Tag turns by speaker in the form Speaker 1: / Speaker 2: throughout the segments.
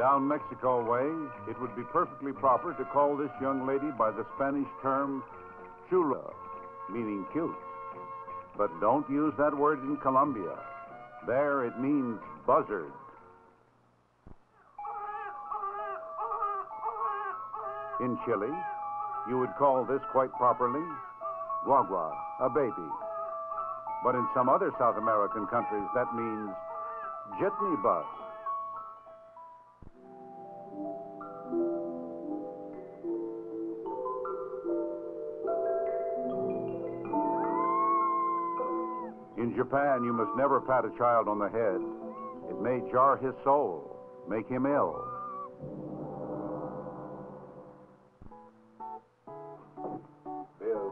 Speaker 1: Down Mexico way, it would be perfectly proper to call this young lady by the Spanish term chula, meaning cute. But don't use that word in Colombia. There it means buzzard. In Chile, you would call this quite properly guagua, a baby. But in some other South American countries, that means jitney bus. In Japan, you must never pat a child on the head. It may jar his soul, make him ill.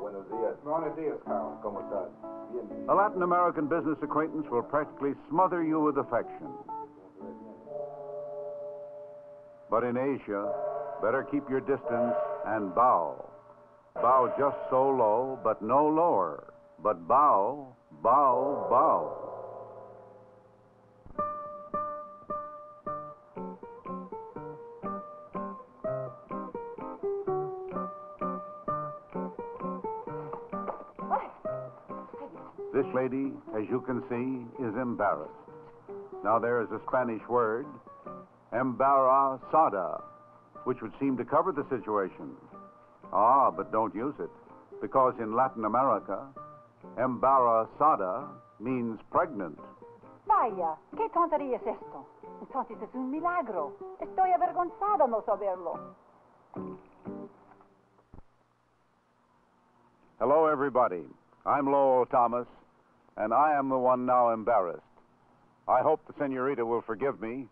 Speaker 2: Buenos días. Buenos días, Carl. ¿Cómo estás? Bien.
Speaker 1: A Latin American business acquaintance will practically smother you with affection. But in Asia, better keep your distance and bow. Bow just so low, but no lower. But bow, bow, bow. This lady, as you can see, is embarrassed. Now there is a Spanish word, embarazada, which would seem to cover the situation. Ah, but don't use it, because in Latin America, embarazada means pregnant.
Speaker 3: Vaya, ¿qué tontería es esto? Entonces es un milagro. Estoy avergonzada no saberlo.
Speaker 1: Hello, everybody. I'm Lowell Thomas, and I am the one now embarrassed. I hope the senorita will forgive me.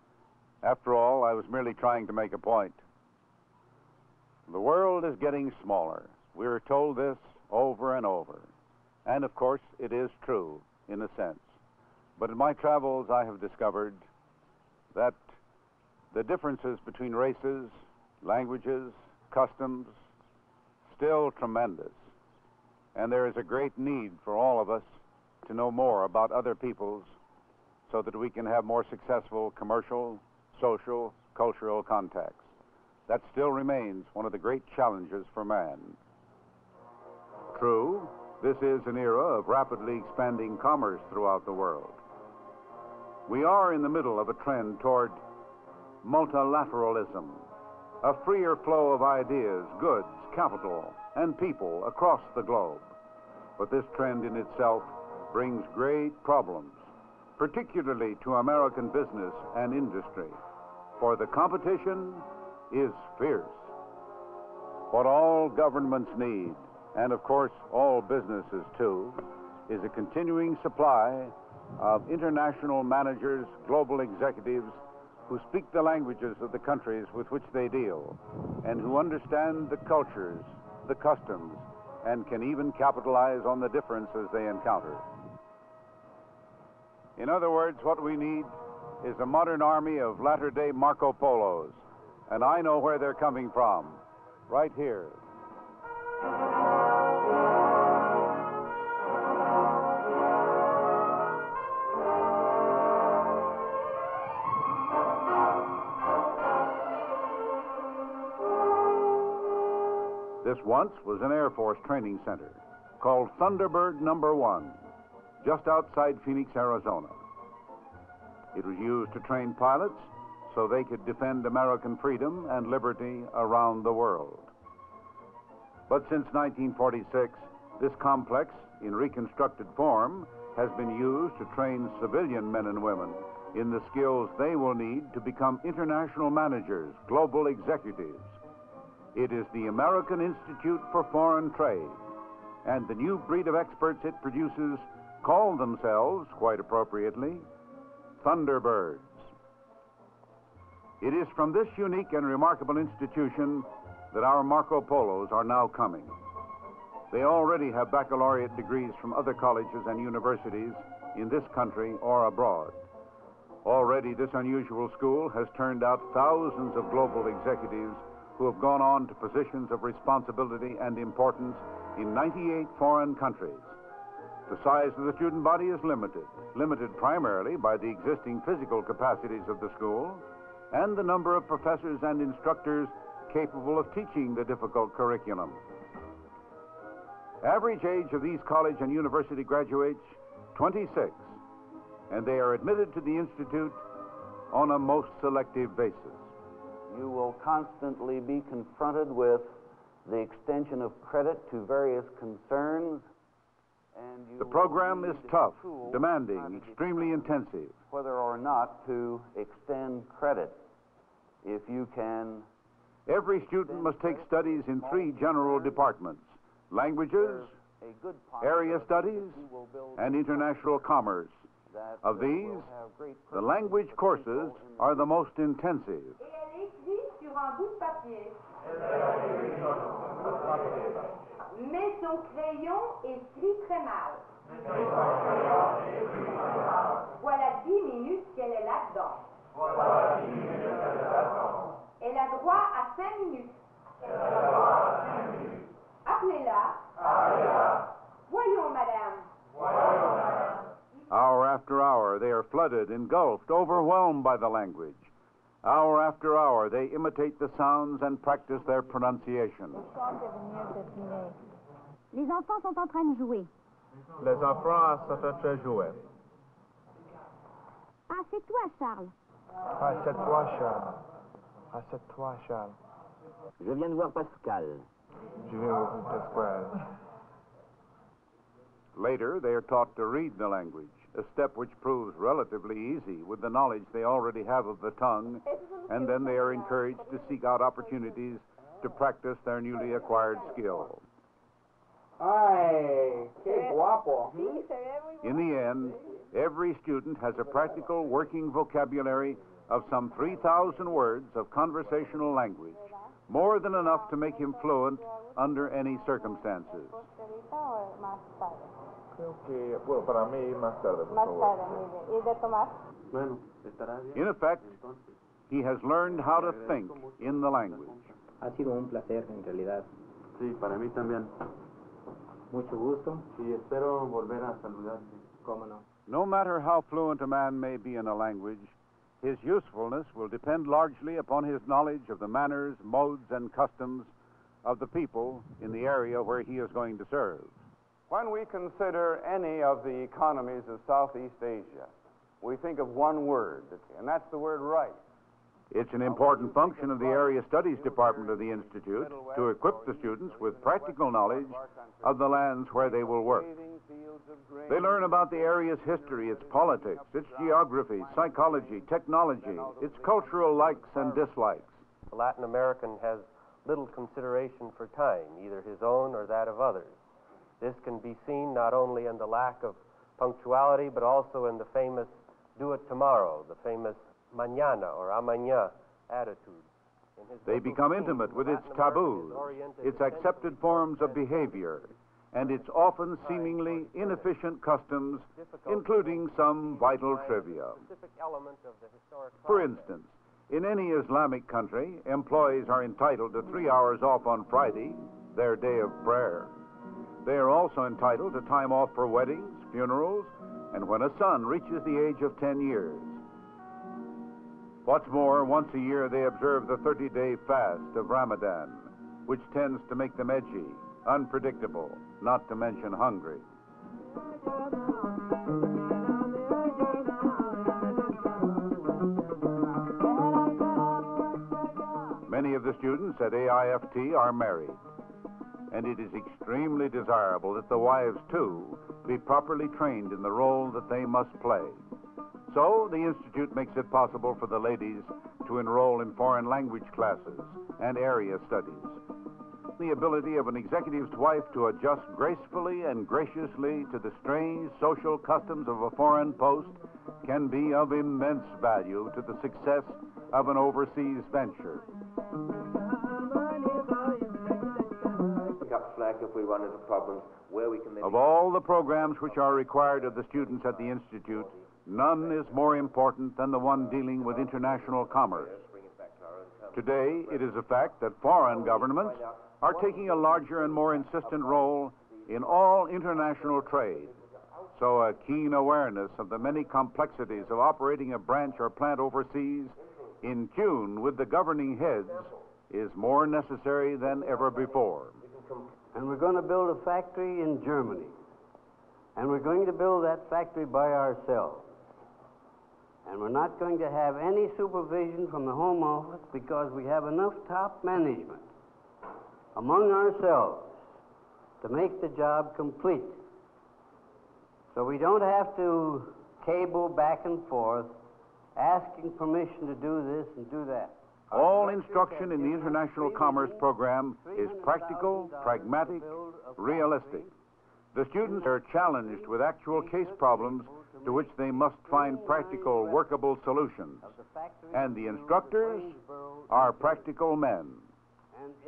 Speaker 1: After all, I was merely trying to make a point. The world is getting smaller. We are told this over and over. And, of course, it is true, in a sense. But in my travels, I have discovered that the differences between races, languages, customs, still tremendous. And there is a great need for all of us to know more about other peoples so that we can have more successful commercial, social, cultural contacts. That still remains one of the great challenges for man. True, this is an era of rapidly expanding commerce throughout the world. We are in the middle of a trend toward multilateralism, a freer flow of ideas, goods, capital, and people across the globe. But this trend in itself brings great problems, particularly to American business and industry, for the competition is fierce. What all governments need, and of course all businesses too, is a continuing supply of international managers, global executives who speak the languages of the countries with which they deal, and who understand the cultures, the customs, and can even capitalize on the differences they encounter. In other words, what we need is a modern army of latter-day Marco Polos, and I know where they're coming from, right here. This once was an Air Force training center called Thunderbird No. 1, just outside Phoenix, Arizona. It was used to train pilots so they could defend American freedom and liberty around the world. But since 1946, this complex, in reconstructed form, has been used to train civilian men and women in the skills they will need to become international managers, global executives. It is the American Institute for Foreign Trade, and the new breed of experts it produces call themselves, quite appropriately, Thunderbirds. It is from this unique and remarkable institution that our Marco Polos are now coming. They already have baccalaureate degrees from other colleges and universities in this country or abroad. Already this unusual school has turned out thousands of global executives who have gone on to positions of responsibility and importance in 98 foreign countries. The size of the student body is limited primarily by the existing physical capacities of the school and the number of professors and instructors capable of teaching the difficult curriculum. Average age of these college and university graduates, 26, and they are admitted to the Institute on a most selective basis.
Speaker 4: You will constantly be confronted with the extension of credit to various concerns, and you
Speaker 1: The program
Speaker 4: will
Speaker 1: is
Speaker 4: need
Speaker 1: tough,
Speaker 4: tools
Speaker 1: demanding,
Speaker 4: to
Speaker 1: extremely intensive.
Speaker 4: whether or not to extend credit. If you can,
Speaker 1: Every student must take studies in 3 general departments: languages,
Speaker 4: a good
Speaker 1: area studies,
Speaker 4: possibility you will build
Speaker 1: and international commerce.
Speaker 4: that
Speaker 1: Of
Speaker 4: will
Speaker 1: these,
Speaker 4: have great
Speaker 1: the language courses are the most intensive.
Speaker 5: Et elle écrit sur un bout de papier. Mais son crayon écrit très mal. Voilà 10 minutes qu'elle est là-dedans. Elle a droit à 5 minutes. Appelez-la. Voyons, madame.
Speaker 1: Hour after hour, they are flooded, engulfed, overwhelmed by the language. Hour after hour, they imitate the sounds and practice their pronunciation.
Speaker 6: Les enfants sont en train de jouer.
Speaker 2: Les enfants sont en train de jouer.
Speaker 6: Ah, c'est toi, Charles.
Speaker 2: Assieds-toi, Charles. Assieds-toi, Charles.
Speaker 4: Je viens de voir Pascal.
Speaker 2: Je viens au Pascal.
Speaker 1: Later, they are taught to read the language, a step which proves relatively easy with the knowledge they already have of the tongue, and then they are encouraged to seek out opportunities to practice their newly acquired skill.
Speaker 2: Ay, qué guapo.
Speaker 1: In the end, every student has a practical working vocabulary of some 3,000 words of conversational language, more than enough to make him fluent under any circumstances.
Speaker 2: Creo que, bueno, para mí más tarde, por favor.
Speaker 6: ¿Y de tomar?
Speaker 4: Bueno, estará bien.
Speaker 1: In effect, he has learned how to think in the language.
Speaker 7: Ha sido un placer, en realidad.
Speaker 4: Sí, para mí también.
Speaker 7: Mucho gusto.
Speaker 4: Sí, espero volver a saludarte.
Speaker 7: Cómo no.
Speaker 1: No matter how fluent a man may be in a language, his usefulness will depend largely upon his knowledge of the manners, modes, and customs of the people in the area where he is going to serve.
Speaker 8: When we consider any of the economies of Southeast Asia, we think of one word, and that's the word right.
Speaker 1: It's an important function of the Area Studies Department of the Institute to equip the students with practical knowledge of the lands where they will work. They learn about the area's history, its politics, its geography, psychology, technology, its cultural likes and dislikes.
Speaker 9: The Latin American has little consideration for time, either his own or that of others. This can be seen not only in the lack of punctuality, but also in the famous do it tomorrow, the famous mañana or amañá attitude.
Speaker 1: They become intimate with its taboos, its accepted forms of behavior, and its often seemingly inefficient customs, including some vital trivia. For instance, in any Islamic country, employees are entitled to 3 hours off on Friday, their day of prayer. They are also entitled to time off for weddings, funerals, and when a son reaches the age of 10 years. What's more, once a year they observe the 30-day fast of Ramadan, which tends to make them edgy, unpredictable, not to mention hungry. Many of the students at AIFT are married, and it is extremely desirable that the wives, too, be properly trained in the role that they must play. So, the Institute makes it possible for the ladies to enroll in foreign language classes and area studies. The ability of an executive's wife to adjust gracefully and graciously to the strange social customs of a foreign post can be of immense value to the success of an overseas venture.
Speaker 4: Pick up slack if we run into problems where we can maybe...
Speaker 1: Of all the programs which are required of the students at the Institute, none is more important than the one dealing with international commerce. Today, it is a fact that foreign governments are taking a larger and more insistent role in all international trade. So a keen awareness of the many complexities of operating a branch or plant overseas in tune with the governing heads, is more necessary than ever before.
Speaker 10: And we're going to build a factory in Germany. And we're going to build that factory by ourselves. And we're not going to have any supervision from the Home Office because we have enough top management among ourselves to make the job complete. So we don't have to cable back and forth asking permission to do this and do that.
Speaker 1: All instruction in the International Commerce Program is practical, pragmatic, realistic. The students are challenged with actual case problems to which they must find practical, workable solutions. And the instructors are practical men.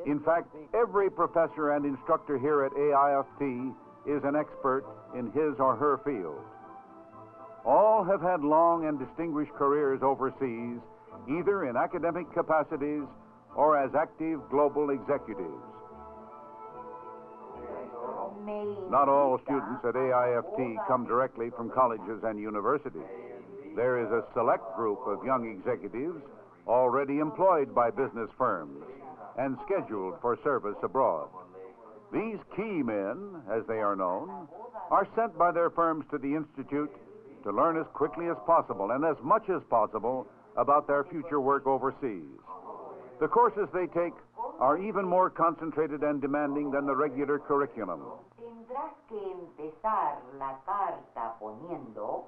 Speaker 1: In fact, every professor and instructor here at AIFT is an expert in his or her field. All have had long and distinguished careers overseas, either in academic capacities or as active global executives. Not all students at AIFT come directly from colleges and universities. There is a select group of young executives already employed by business firms and scheduled for service abroad. These key men, as they are known, are sent by their firms to the Institute to learn as quickly as possible and as much as possible about their future work overseas. The courses they take are even more concentrated and demanding than the regular curriculum.
Speaker 5: Tendrás que empezar la carta poniendo.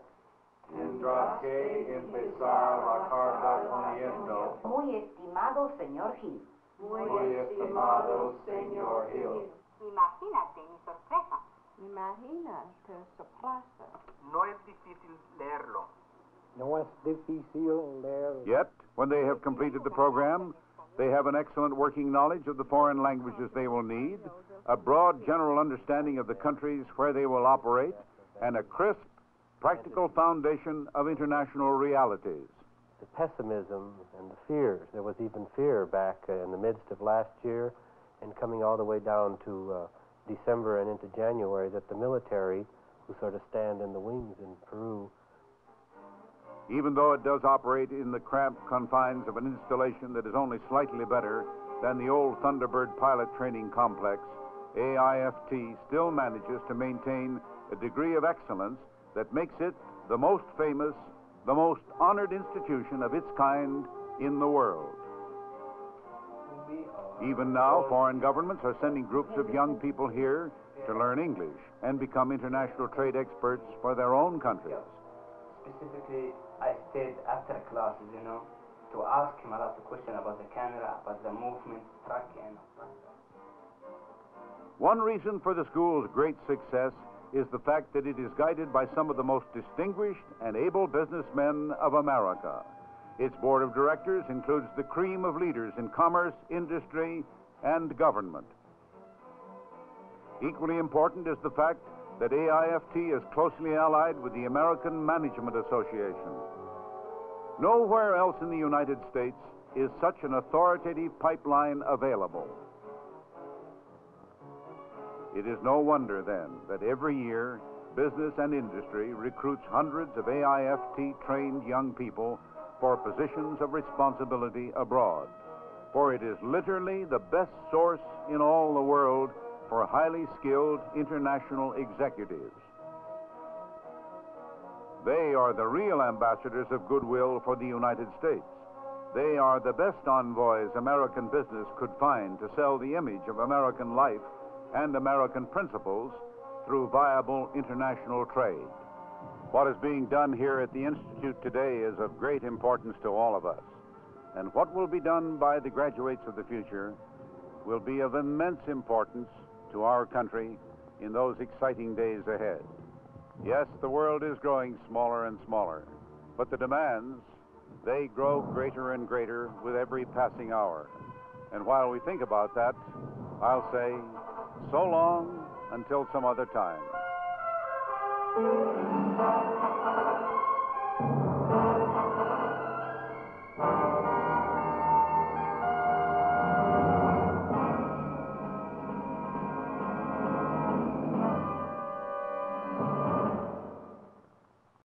Speaker 2: Tendrás que empezar la carta poniendo.
Speaker 5: Muy estimado señor Hill.
Speaker 2: Muy estimado señor Hill.
Speaker 6: Imagínate mi sorpresa.
Speaker 3: Imagínate, sorpresa.
Speaker 7: No es difícil leerlo.
Speaker 9: No es difícil leerlo.
Speaker 1: Yet, when they have completed the program, they have an excellent working knowledge of the foreign languages they will need, a broad general understanding of the countries where they will operate, and a crisp, practical foundation of international realities.
Speaker 9: The pessimism and the fears. There was even fear back in the midst of last year and coming all the way down to December and into January that the military, who sort of stand in the wings in Peru.
Speaker 1: Even though it does operate in the cramped confines of an installation that is only slightly better than the old Thunderbird pilot training complex, AIFT still manages to maintain a degree of excellence that makes it the most famous, the most honored institution of its kind in the world. Even now, foreign governments are sending groups of young people here to learn English and become international trade experts for their own countries.
Speaker 7: Specifically, I stayed after classes, to ask him a lot of questions about the camera, about the movement, tracking.
Speaker 1: One reason for the school's great success is the fact that it is guided by some of the most distinguished and able businessmen of America. Its board of directors includes the cream of leaders in commerce, industry, and government. Equally important is the fact that AIFT is closely allied with the American Management Association. Nowhere else in the United States is such an authoritative pipeline available. It is no wonder, then, that every year, business and industry recruits hundreds of AIFT-trained young people for positions of responsibility abroad, for it is literally the best source in all the world for highly skilled international executives. They are the real ambassadors of goodwill for the United States. They are the best envoys American business could find to sell the image of American life and American principles through viable international trade. What is being done here at the Institute today is of great importance to all of us. And what will be done by the graduates of the future will be of immense importance to our country in those exciting days ahead. Yes, the world is growing smaller and smaller, but the demands, they grow greater and greater with every passing hour. And while we think about that, I'll say, so long until some other time.